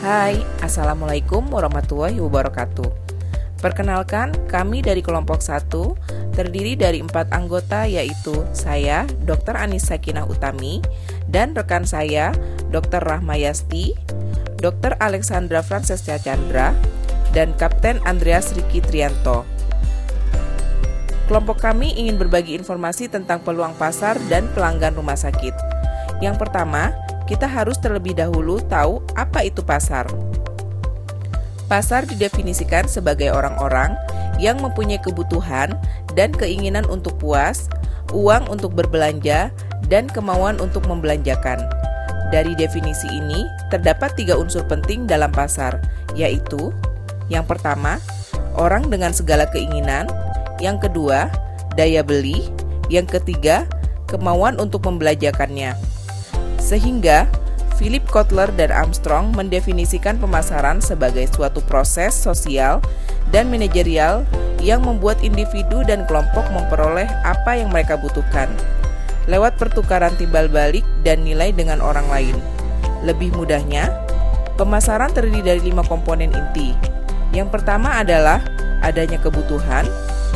Hai, Assalamualaikum warahmatullahi wabarakatuh. Perkenalkan, kami dari kelompok 1 terdiri dari 4 anggota, yaitu saya, Dr. Anis Sakinah Utami, dan rekan saya, Dr. Rahmayasti, Dr. Alexandra Francesca Chandra, dan Kapten Andreas Riki Trianto. Kelompok kami ingin berbagi informasi tentang peluang pasar dan pelanggan rumah sakit. Yang pertama, kita harus terlebih dahulu tahu apa itu pasar. Pasar didefinisikan sebagai orang-orang yang mempunyai kebutuhan dan keinginan untuk puas, uang untuk berbelanja, dan kemauan untuk membelanjakan. Dari definisi ini, terdapat 3 unsur penting dalam pasar, yaitu yang pertama, orang dengan segala keinginan, yang kedua, daya beli, yang ketiga, kemauan untuk membelanjakannya. Sehingga, Philip Kotler dan Armstrong mendefinisikan pemasaran sebagai suatu proses sosial dan manajerial yang membuat individu dan kelompok memperoleh apa yang mereka butuhkan lewat pertukaran timbal balik dan nilai dengan orang lain. Lebih mudahnya, pemasaran terdiri dari 5 komponen inti. Yang pertama adalah adanya kebutuhan,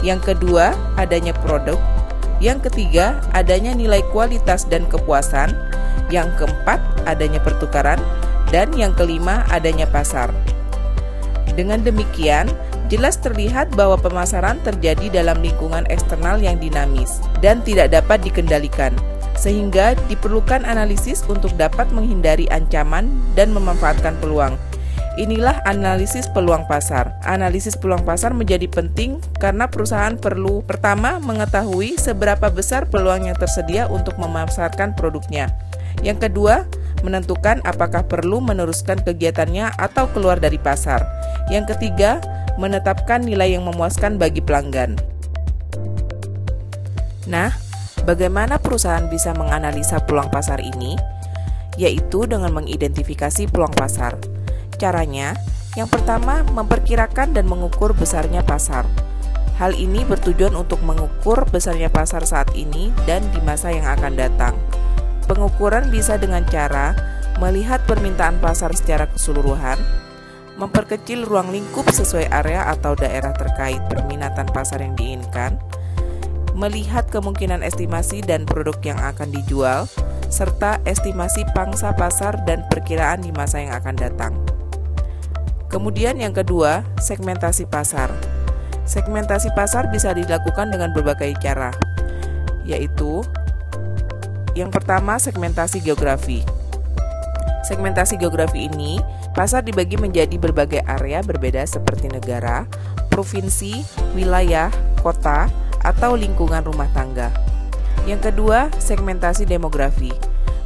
yang kedua adanya produk, yang ketiga adanya nilai kualitas dan kepuasan, yang keempat adanya pertukaran, dan yang kelima adanya pasar. Dengan demikian, jelas terlihat bahwa pemasaran terjadi dalam lingkungan eksternal yang dinamis dan tidak dapat dikendalikan, sehingga diperlukan analisis untuk dapat menghindari ancaman dan memanfaatkan peluang. Inilah analisis peluang pasar. Analisis peluang pasar menjadi penting karena perusahaan perlu pertama mengetahui seberapa besar peluang yang tersedia untuk memasarkan produknya. Yang kedua, menentukan apakah perlu meneruskan kegiatannya atau keluar dari pasar. Yang ketiga, menetapkan nilai yang memuaskan bagi pelanggan. Nah, bagaimana perusahaan bisa menganalisa peluang pasar ini? Yaitu dengan mengidentifikasi peluang pasar. Caranya, yang pertama, memperkirakan dan mengukur besarnya pasar. Hal ini bertujuan untuk mengukur besarnya pasar saat ini dan di masa yang akan datang. Pengukuran bisa dengan cara melihat permintaan pasar secara keseluruhan, memperkecil ruang lingkup sesuai area atau daerah terkait permintaan pasar yang diinginkan, melihat kemungkinan estimasi dan produk yang akan dijual, serta estimasi pangsa pasar dan perkiraan di masa yang akan datang. Kemudian yang kedua, segmentasi pasar. Segmentasi pasar bisa dilakukan dengan berbagai cara, yaitu yang pertama, segmentasi geografi. Segmentasi geografi ini, pasar dibagi menjadi berbagai area berbeda seperti negara, provinsi, wilayah, kota, atau lingkungan rumah tangga. Yang kedua, segmentasi demografi.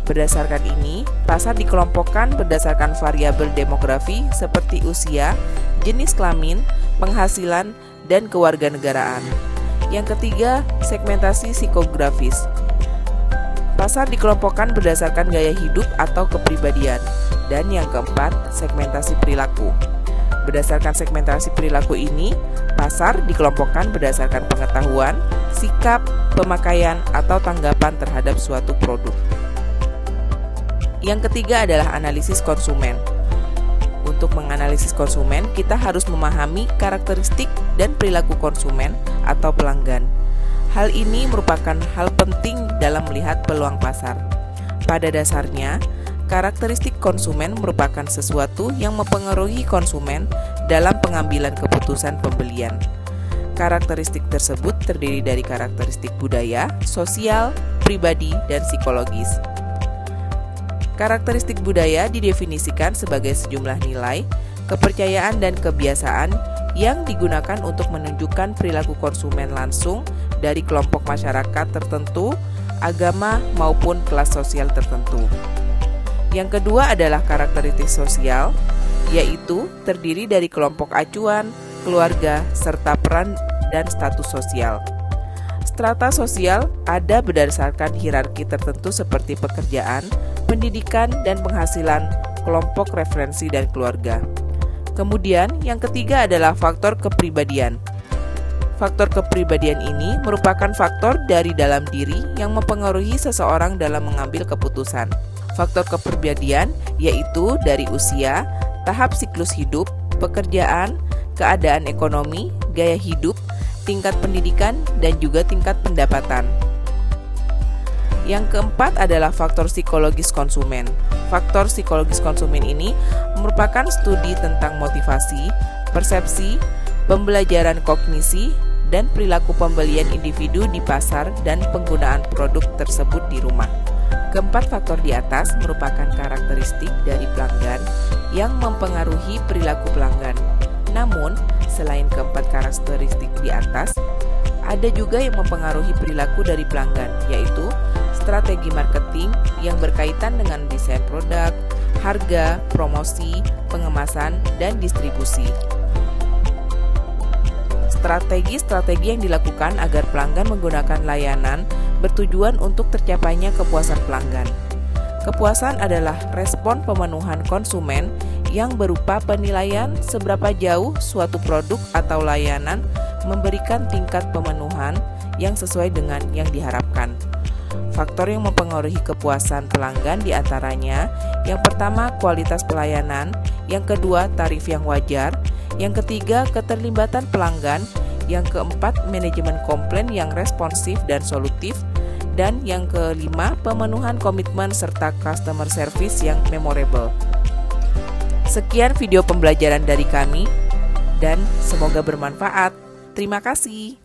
Berdasarkan ini, pasar dikelompokkan berdasarkan variabel demografi seperti usia, jenis kelamin, penghasilan, dan kewarganegaraan. Yang ketiga, segmentasi psikografis. Pasar dikelompokkan berdasarkan gaya hidup atau kepribadian. Dan yang keempat, segmentasi perilaku. Berdasarkan segmentasi perilaku ini, pasar dikelompokkan berdasarkan pengetahuan, sikap, pemakaian, atau tanggapan terhadap suatu produk. Yang ketiga adalah analisis konsumen. Untuk menganalisis konsumen, kita harus memahami karakteristik dan perilaku konsumen atau pelanggan. Hal ini merupakan hal penting dalam melihat peluang pasar. Pada dasarnya, karakteristik konsumen merupakan sesuatu yang mempengaruhi konsumen dalam pengambilan keputusan pembelian. Karakteristik tersebut terdiri dari karakteristik budaya, sosial, pribadi, dan psikologis. Karakteristik budaya didefinisikan sebagai sejumlah nilai, kepercayaan, dan kebiasaan yang digunakan untuk menunjukkan perilaku konsumen langsung dari kelompok masyarakat tertentu, agama, maupun kelas sosial tertentu. Yang kedua adalah karakteristik sosial, yaitu terdiri dari kelompok acuan, keluarga, serta peran dan status sosial. Strata sosial ada berdasarkan hierarki tertentu seperti pekerjaan, pendidikan, dan penghasilan, kelompok referensi, dan keluarga. Kemudian, yang ketiga adalah faktor kepribadian. Faktor kepribadian ini merupakan faktor dari dalam diri yang mempengaruhi seseorang dalam mengambil keputusan. Faktor kepribadian yaitu dari usia, tahap siklus hidup, pekerjaan, keadaan ekonomi, gaya hidup, tingkat pendidikan, dan juga tingkat pendapatan. Yang keempat adalah faktor psikologis konsumen. Faktor psikologis konsumen ini merupakan studi tentang motivasi, persepsi, pembelajaran kognisi, dan perilaku pembelian individu di pasar dan penggunaan produk tersebut di rumah. Keempat faktor di atas merupakan karakteristik dari pelanggan yang mempengaruhi perilaku pelanggan. Namun, selain keempat karakteristik di atas, ada juga yang mempengaruhi perilaku dari pelanggan, yaitu strategi marketing yang berkaitan dengan desain produk, harga, promosi, pengemasan, dan distribusi. Strategi-strategi yang dilakukan agar pelanggan menggunakan layanan bertujuan untuk tercapainya kepuasan pelanggan. Kepuasan adalah respon pemenuhan konsumen yang berupa penilaian seberapa jauh suatu produk atau layanan memberikan tingkat pemenuhan yang sesuai dengan yang diharapkan. Faktor yang mempengaruhi kepuasan pelanggan diantaranya, yang pertama kualitas pelayanan, yang kedua tarif yang wajar, yang ketiga keterlibatan pelanggan, yang keempat manajemen komplain yang responsif dan solutif, dan yang kelima pemenuhan komitmen serta customer service yang memorable. Sekian video pembelajaran dari kami dan semoga bermanfaat. Terima kasih.